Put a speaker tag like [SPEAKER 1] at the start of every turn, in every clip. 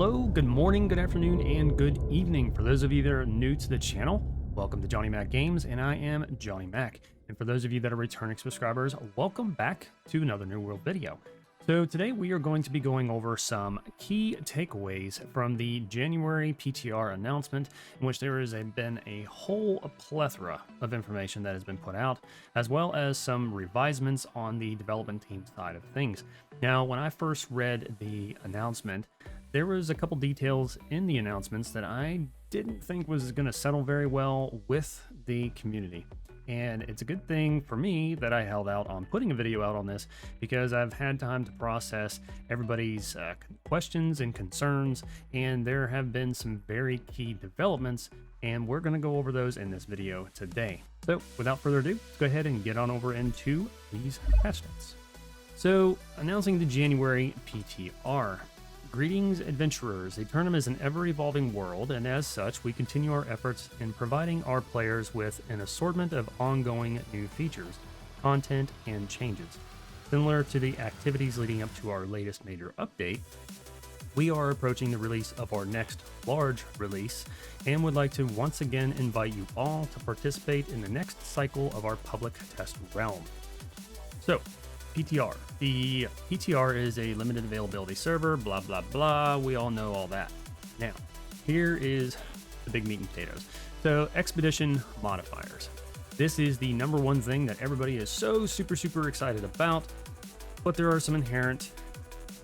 [SPEAKER 1] Hello, good morning, good afternoon, and good evening. For those of you that are new to the channel, welcome to Johnny Mac Games, and I am Johnny Mac. And for those of you that are returning subscribers, welcome back to another New World video. So today we are going to be going over some key takeaways from the January PTR announcement, in which there has been a whole plethora of information that has been put out, as well as some revisements on the development team side of things. Now, when I first read the announcement, there was a couple details in the announcements that I didn't think was going to settle very well with the community. And it's a good thing for me that I held out on putting a video out on this, because I've had time to process everybody's questions and concerns, and there have been some very key developments, and we're going to go over those in this video today. So without further ado, let's go ahead and get on over into these patch notes. So, announcing the January PTR. Greetings, adventurers. The tournament is an ever-evolving world, and as such, we continue our efforts in providing our players with an assortment of ongoing new features, content, and changes. Similar to the activities leading up to our latest major update, we are approaching the release of our next large release, and would like to once again invite you all to participate in the next cycle of our public test realm. So, PTR. The PTR is a limited availability server, blah, blah, blah. We all know all that. Now, here is the big meat and potatoes. So, expedition modifiers. This is the number one thing that everybody is so super excited about, but there are some inherent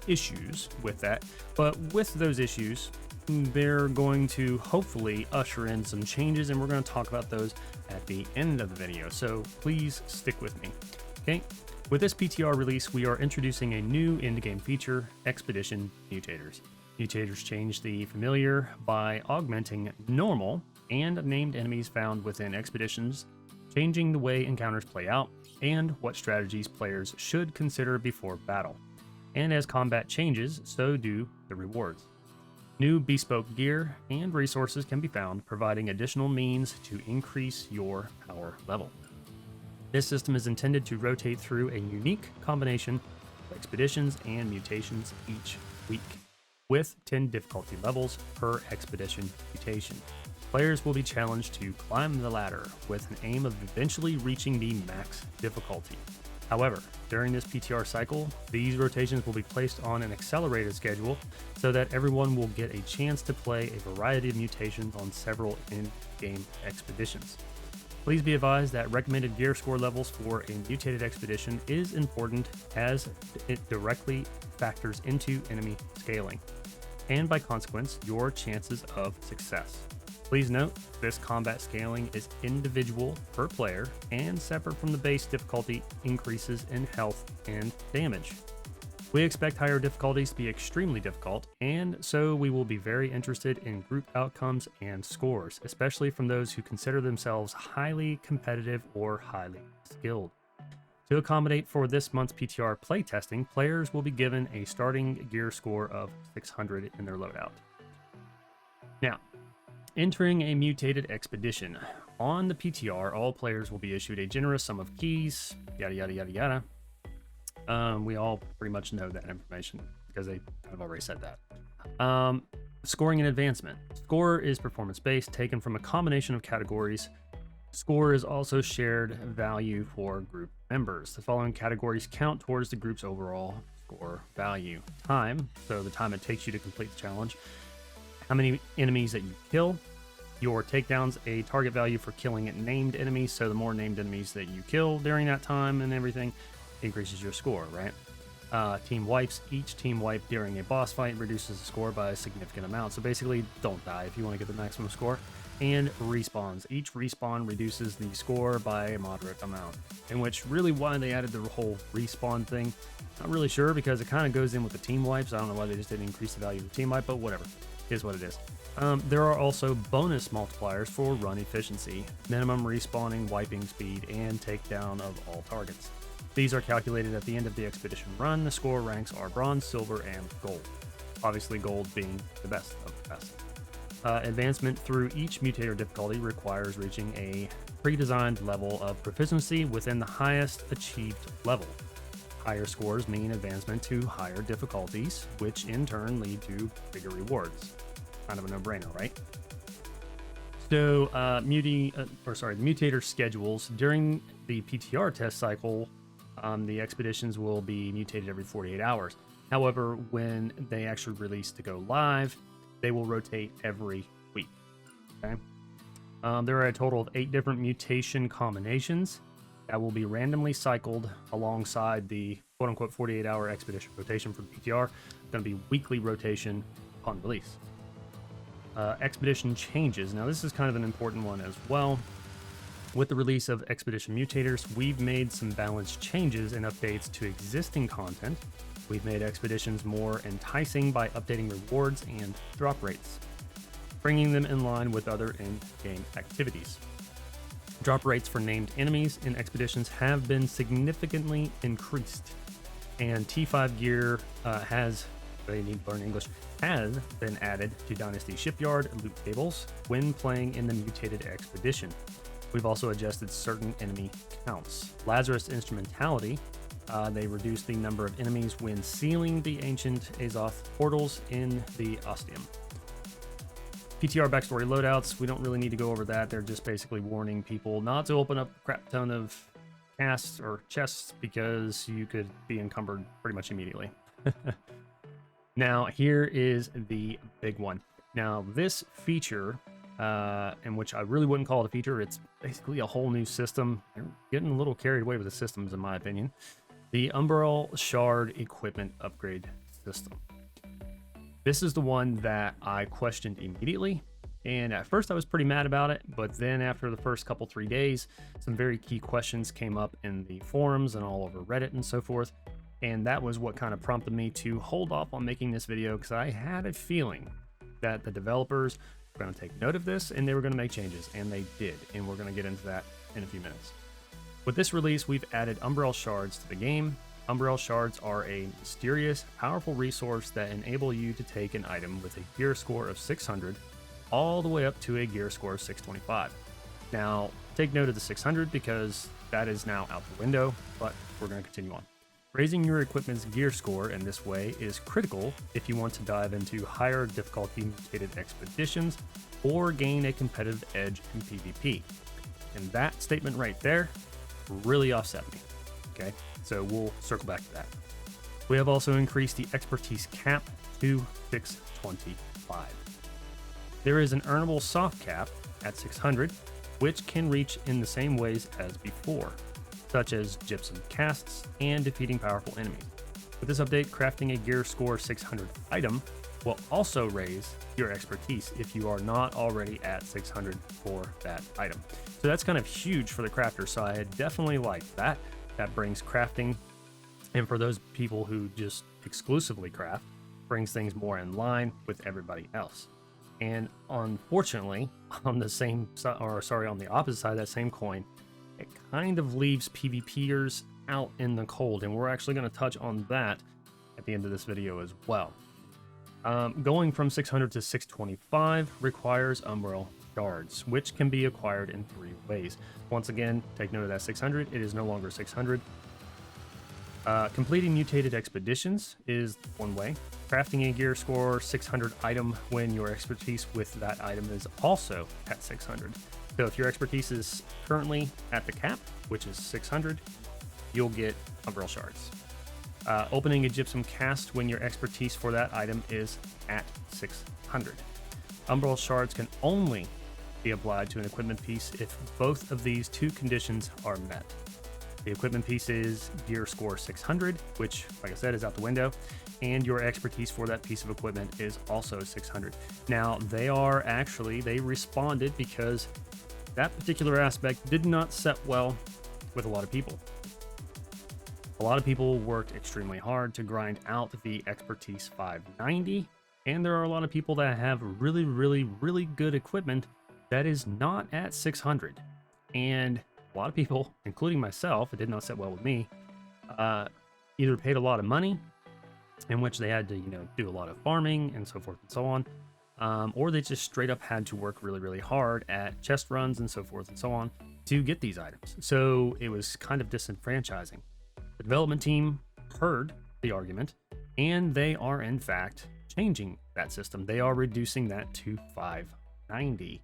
[SPEAKER 1] issues with that. But with those issues, they're going to hopefully usher in some changes, and we're going to talk about those at the end of the video. So, please stick with me. Okay? With this PTR release, we are introducing a new in-game feature, Expedition Mutators. Mutators change the familiar by augmenting normal and named enemies found within expeditions, changing the way encounters play out, and what strategies players should consider before battle. And as combat changes, so do the rewards. New bespoke gear and resources can be found, providing additional means to increase your power level. This system is intended to rotate through a unique combination of expeditions and mutations each week, with 10 difficulty levels per expedition mutation. Players will be challenged to climb the ladder with an aim of eventually reaching the max difficulty. However, during this PTR cycle, these rotations will be placed on an accelerated schedule so that everyone will get a chance to play a variety of mutations on several in-game expeditions. Please be advised that recommended gear score levels for a mutated expedition is important, as it directly factors into enemy scaling, and by consequence, your chances of success. Please note, this combat scaling is individual per player and separate from the base difficulty increases in health and damage. We expect higher difficulties to be extremely difficult, and so we will be very interested in group outcomes and scores, especially from those who consider themselves highly competitive or highly skilled. To accommodate for this month's PTR playtesting, players will be given a starting gear score of 600 in their loadout. Now, entering a mutated expedition. On the PTR, all players will be issued a generous sum of keys, yada yada yada yada. We all pretty much know that information because they have already said that. Scoring and advancement. Score is performance-based, taken from a combination of categories. Score is also shared value for group members. The following categories count towards the group's overall score value. Time, so the time it takes you to complete the challenge. How many enemies that you kill. Your takedowns, a target value for killing named enemies, so the more named enemies that you kill during that time and everything increases your score, right? Team wipes. Each team wipe during a boss fight reduces the score by a significant amount. So basically, don't die if you want to get the maximum score. And respawns. Each respawn reduces the score by a moderate amount. In which, really, why they added the whole respawn thing, not really sure, because it kind of goes in with the team wipes. I don't know why they just didn't increase the value of the team wipe, but whatever. It is what it is. There are also bonus multipliers for run efficiency, minimum respawning, wiping speed, and takedown of all targets. These are calculated at the end of the expedition run. The score ranks are bronze, silver, and gold. Obviously, gold being the best of the best. Advancement through each mutator difficulty requires reaching a pre-designed level of proficiency within the highest achieved level. higher scores mean advancement to higher difficulties, which in turn lead to bigger rewards. Kind of a no-brainer, right? So, the Mutator Schedules during the PTR test cycle, the expeditions will be mutated every 48 hours. However, when they actually release to go live, they will rotate every week. Okay. There are a total of 8 different mutation combinations that will be randomly cycled alongside the quote-unquote 48-hour expedition rotation for the PTR. It's going to be weekly rotation upon release. Expedition changes. Now, this is kind of an important one as well. With the release of Expedition Mutators, we've made some balanced changes and updates to existing content. We've made expeditions more enticing by updating rewards and drop rates, bringing them in line with other in-game activities. Drop rates for named enemies in expeditions have been significantly increased, and T5 gear they need to learn English, has been added to Dynasty Shipyard loot tables when playing in the mutated expedition. We've also adjusted certain enemy counts. Lazarus Instrumentality, they reduced the number of enemies when sealing the ancient Azoth portals in the Ostium. PTR backstory loadouts, we don't really need to go over that. They're just basically warning people not to open up a crap ton of casts or chests because you could be encumbered pretty much immediately. Now, here is the big one. Now, this feature, in which I really wouldn't call it a feature, it's basically a whole new system. They're getting a little carried away with the systems, in my opinion. The Umbral Shard Equipment Upgrade System. This is the one that I questioned immediately, and at first I was pretty mad about it, but then after the first 3 days, some very key questions came up in the forums and all over Reddit and so forth. And that was what kind of prompted me to hold off on making this video, because I had a feeling that the developers were going to take note of this and they were going to make changes, and they did. And we're going to get into that in a few minutes. With this release, we've added Umbral Shards to the game. Umbral Shards are a mysterious, powerful resource that enable you to take an item with a gear score of 600 all the way up to a gear score of 625. Now, take note of the 600 because that is now out the window, but we're going to continue on. Raising your equipment's gear score in this way is critical if you want to dive into higher difficulty mutated expeditions or gain a competitive edge in PvP. And that statement right there really offset me. Okay, so we'll circle back to that. We have also increased the expertise cap to 625. There is an earnable soft cap at 600, which can reach in the same ways as before, such as gypsum casts and defeating powerful enemies. With this update, crafting a gear score 600 item will also raise your expertise if you are not already at 600 for that item. So that's kind of huge for the crafter, so I definitely like that. That brings crafting, and for those people who just exclusively craft, brings things more in line with everybody else. And unfortunately, on the opposite side of that same coin, it kind of leaves PvPers out in the cold, and we're actually going to touch on that at the end of this video as well. Going from 600 to 625 requires Umbral Shards, which can be acquired in 3 ways. Once again, take note of that 600, it is no longer 600. Completing mutated expeditions is one way. Crafting a gear score 600 item when your expertise with that item is also at 600. So if your expertise is currently at the cap, which is 600, you'll get Umbral Shards. Opening a gypsum cast when your expertise for that item is at 600. Umbral Shards can only be applied to an equipment piece if both of these 2 conditions are met. The equipment piece is gear score 600, which, like I said, is out the window, and your expertise for that piece of equipment is also 600. Now, they responded because that particular aspect did not set well with a lot of people. A lot of people worked extremely hard to grind out the expertise 590, and there are a lot of people that have really, really, really good equipment that is not at 600. And a lot of people, including myself, it did not set well with me, either paid a lot of money, in which they had to, do a lot of farming and so forth and so on, or they just straight up had to work really, really hard at chest runs and so forth and so on. to get these items. So it was kind of disenfranchising. The development team heard the argument, and they are in fact changing that system. They are reducing that to 590.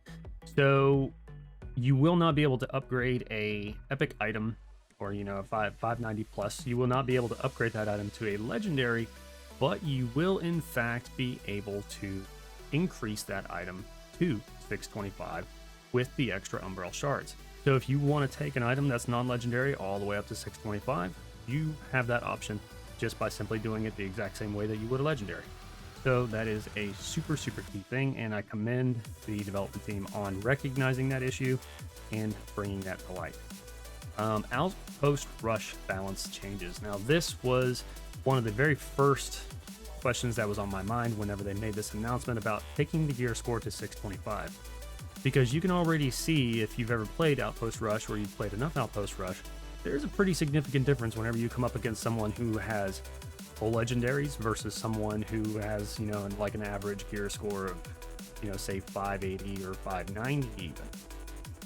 [SPEAKER 1] So you will not be able to upgrade a epic item, or a 590 plus. You will not be able to upgrade that item to a legendary, but you will in fact be able to increase that item to 625 with the extra Umbral Shards. So if you want to take an item that's non-legendary all the way up to 625, you have that option just by simply doing it the exact same way that you would a legendary. So that is a super key thing, and I commend the development team on recognizing that issue and bringing that to light. Outpost rush balance changes. Now this was one of the very first questions that was on my mind whenever they made this announcement about taking the gear score to 625. Because you can already see, if you've ever played Outpost Rush or you've played enough Outpost Rush, there's a pretty significant difference whenever you come up against someone who has full legendaries versus someone who has, like an average gear score of, say 580 or 590 even.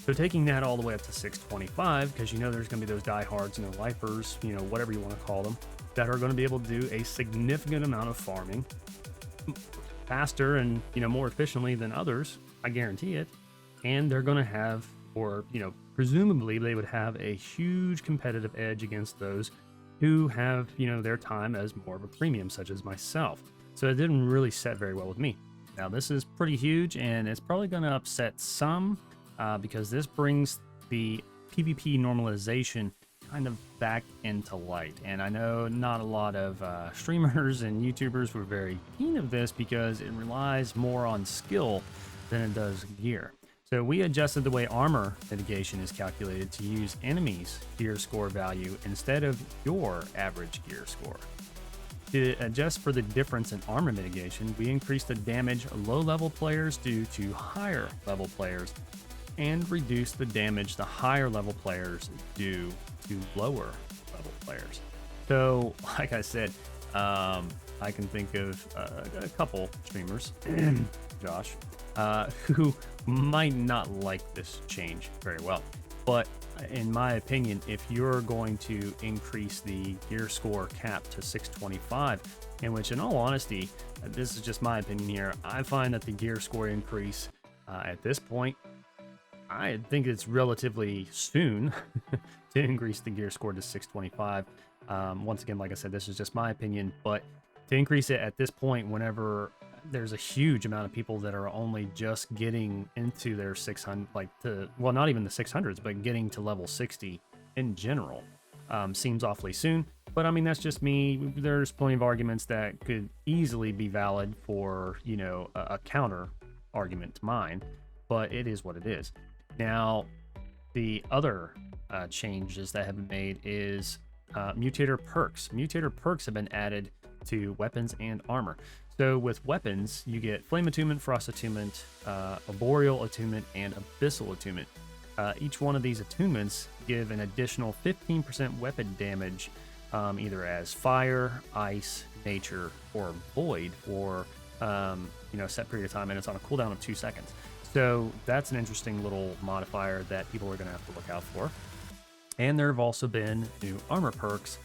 [SPEAKER 1] So taking that all the way up to 625, because there's going to be those diehards, lifers, whatever you want to call them, that are going to be able to do a significant amount of farming faster and, more efficiently than others, I guarantee it. And they're going to have, or, presumably they would have a huge competitive edge against those who have, their time as more of a premium, such as myself. So it didn't really set very well with me. Now, this is pretty huge, and it's probably going to upset some because this brings the PvP normalization kind of back into light. And I know not a lot of streamers and YouTubers were very keen of this because it relies more on skill than it does gear. So we adjusted the way armor mitigation is calculated to use enemies' gear score value instead of your average gear score. To adjust for the difference in armor mitigation, we increased the damage low-level players do to higher-level players and reduce the damage the higher-level players do to lower-level players. So, like I said, I can think of a couple streamers, Josh, who might not like this change very well. But in my opinion, if you're going to increase the gear score cap to 625, in which, in all honesty, this is just my opinion here, I find that the gear score increase at this point, I think it's relatively soon to increase the gear score to 625. Once again, like I said, this is just my opinion, but to increase it at this point, whenever there's a huge amount of people that are only just getting into their 600, well, not even the 600s, but getting to level 60 in general, seems awfully soon. But I mean, that's just me. There's plenty of arguments that could easily be valid for, a counter argument to mine, but it is what it is. Now, the other changes that have been made is Mutator perks. Mutator perks have been added to weapons and armor. So with weapons, you get Flame Attunement, Frost Attunement, Arboreal Attunement, and Abyssal Attunement. Each one of these attunements give an additional 15% weapon damage, either as fire, ice, nature, or void for a set period of time, and it's on a cooldown of 2 seconds. So that's an interesting little modifier that people are going to have to look out for. And there have also been new armor perks,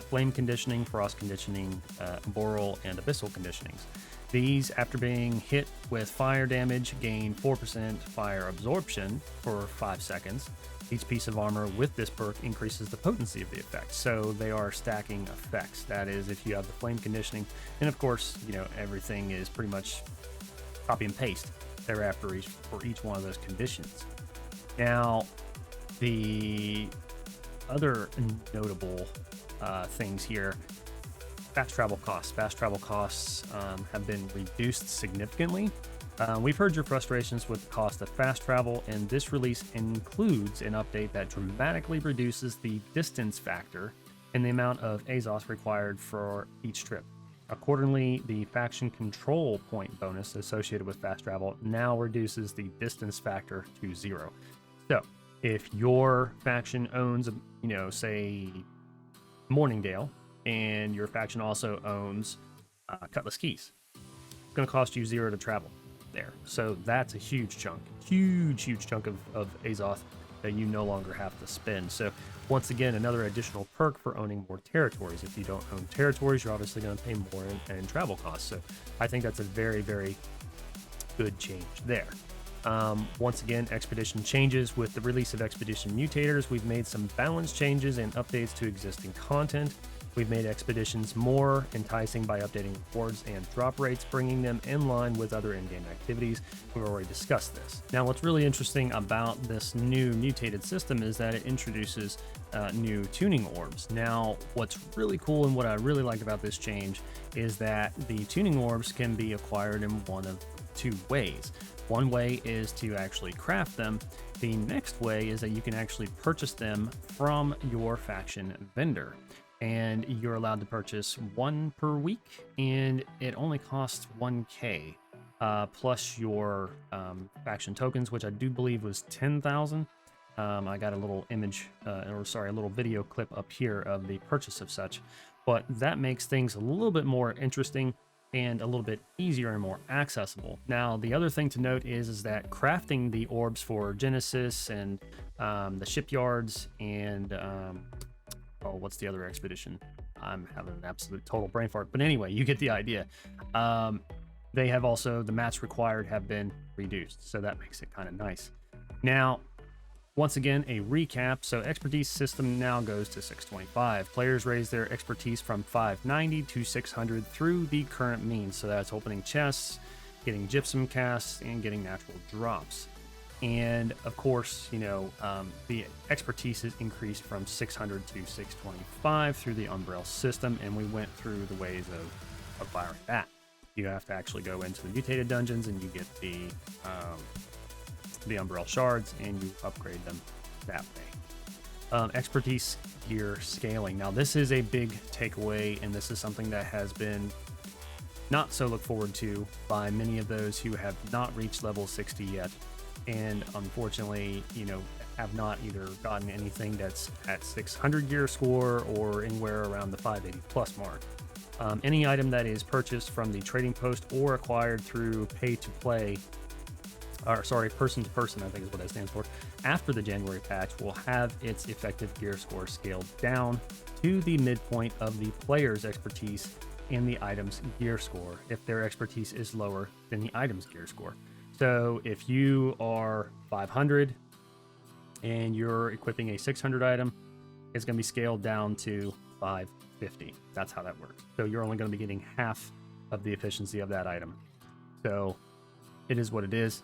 [SPEAKER 1] Flame Conditioning, Frost Conditioning, Boral, and Abyssal Conditionings. These, after being hit with fire damage, gain 4% fire absorption for 5 seconds. Each piece of armor with this perk increases the potency of the effect, so they are stacking effects. That is, if you have the Flame Conditioning, and of course, everything is pretty much copy and paste thereafter for each one of those conditions. Now, the other notable things here, fast travel costs. Fast travel costs have been reduced significantly. We've heard your frustrations with the cost of fast travel, and this release includes an update that dramatically reduces the distance factor and the amount of Azos required for each trip. Accordingly, the faction control point bonus associated with fast travel now reduces the distance factor to 0. So, if your faction owns, say, Morningdale, and your faction also owns Cutlass Keys, it's going to cost you 0 to travel there. So that's a huge chunk of Azoth that you no longer have to spend. So Once again, another additional perk for owning more territories. If you don't own territories, you're obviously going to pay more in travel costs. So I think that's a very, very good change there. Once again, Expedition changes. With the release of Expedition Mutators, we've made some balance changes and updates to existing content. We've made Expeditions more enticing by updating rewards and drop rates, bringing them in line with other in-game activities. We've already discussed this. Now, what's really interesting about this new mutated system is that it introduces new Tuning Orbs. Now, what's really cool and what I really like about this change is that the Tuning Orbs can be acquired in one of two ways. One way is to actually craft them. The next way is that you can actually purchase them from your faction vendor. And you're allowed to purchase one per week, and it only costs 1K plus your faction tokens, which I do believe was 10,000. I got a little image, a little video clip up here of the purchase of such, but that makes things a little bit more interesting and a little bit easier and more accessible. Now, the other thing to note is that crafting the orbs for Genesis and the shipyards and what's the other expedition? I'm having an absolute total brain fart. But anyway, you get the idea. They have also, the mats required have been reduced. So that makes it kind of nice. Now, once again, a recap. So expertise system now goes to 625. Players raise their expertise from 590 to 600 through the current means. So that's opening chests, getting gypsum casts, and getting natural drops. And of course, the expertise is increased from 600 to 625 through the Umbral system, and we went through the ways of acquiring that. You have to actually go into the mutated dungeons, and you get the Umbral Shards, and you upgrade them that way. Expertise gear scaling. Now, this is a big takeaway, and this is something that has been not so looked forward to by many of those who have not reached level 60 yet. And unfortunately, have not either gotten anything that's at 600 gear score or anywhere around the 580 plus mark. Any item that is purchased from the trading post or acquired through pay to play, person to person, I think is what that stands for, after the January patch will have its effective gear score scaled down to the midpoint of the player's expertise in the item's gear score if their expertise is lower than the item's gear score. So if you are 500 and you're equipping a 600 item, it's going to be scaled down to 550. That's how that works. So you're only going to be getting half of the efficiency of that item. So it is what it is.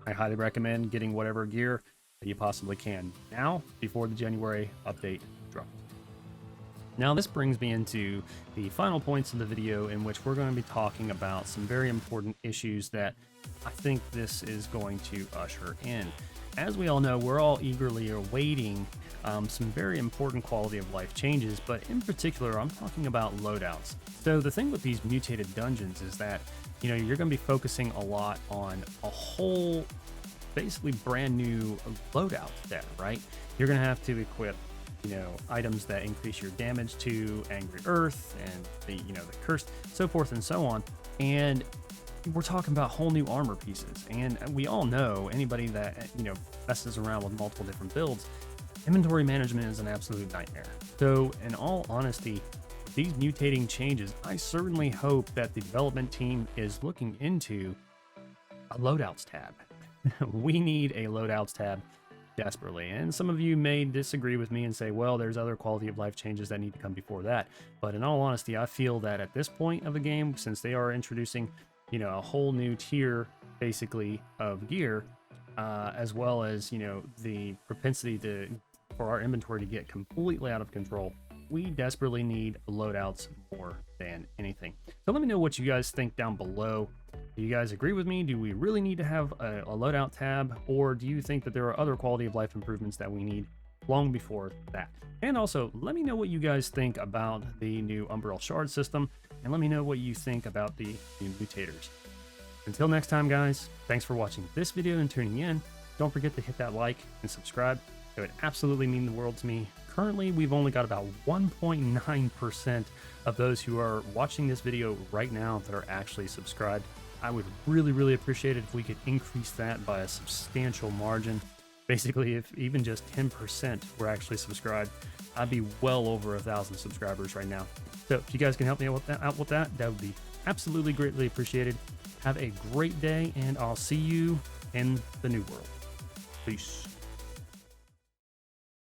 [SPEAKER 1] I highly recommend getting whatever gear that you possibly can now before the January update drops. Now this brings me into the final points of the video, in which we're going to be talking about some very important issues that I think this is going to usher in. As we all know, we're all eagerly awaiting some very important quality of life changes, but in particular, I'm talking about loadouts. So the thing with these mutated dungeons is that, you're going to be focusing a lot on a whole, basically brand new loadout there, right? You're going to have to equip items that increase your damage to Angry Earth and the Cursed, so forth and so on. And we're talking about whole new armor pieces. And we all know, anybody that, messes around with multiple different builds, inventory management is an absolute nightmare. So in all honesty, these mutating changes, I certainly hope that the development team is looking into a loadouts tab. We need a loadouts tab desperately. And some of you may disagree with me and say, well, there's other quality of life changes that need to come before that. But in all honesty, I feel that at this point of the game, since they are introducing, a whole new tier basically of gear, as well as, the propensity for our inventory to get completely out of control, we desperately need loadouts more than anything. So let me know what you guys think down below. Do you guys agree with me? Do we really need to have a loadout tab, or do you think that there are other quality of life improvements that we need long before that? And also, let me know what you guys think about the new Umbral Shard system, and let me know what you think about the new mutators. Until next time, guys, thanks for watching this video and tuning in. Don't forget to hit that like and subscribe. It would absolutely mean the world to me. Currently, we've only got about 1.9% of those who are watching this video right now that are actually subscribed. I would really, really appreciate it if we could increase that by a substantial margin. Basically, if even just 10% were actually subscribed, I'd be well over 1,000 subscribers right now. So if you guys can help me out with that, that would be absolutely greatly appreciated. Have a great day, and I'll see you in the new world. Peace.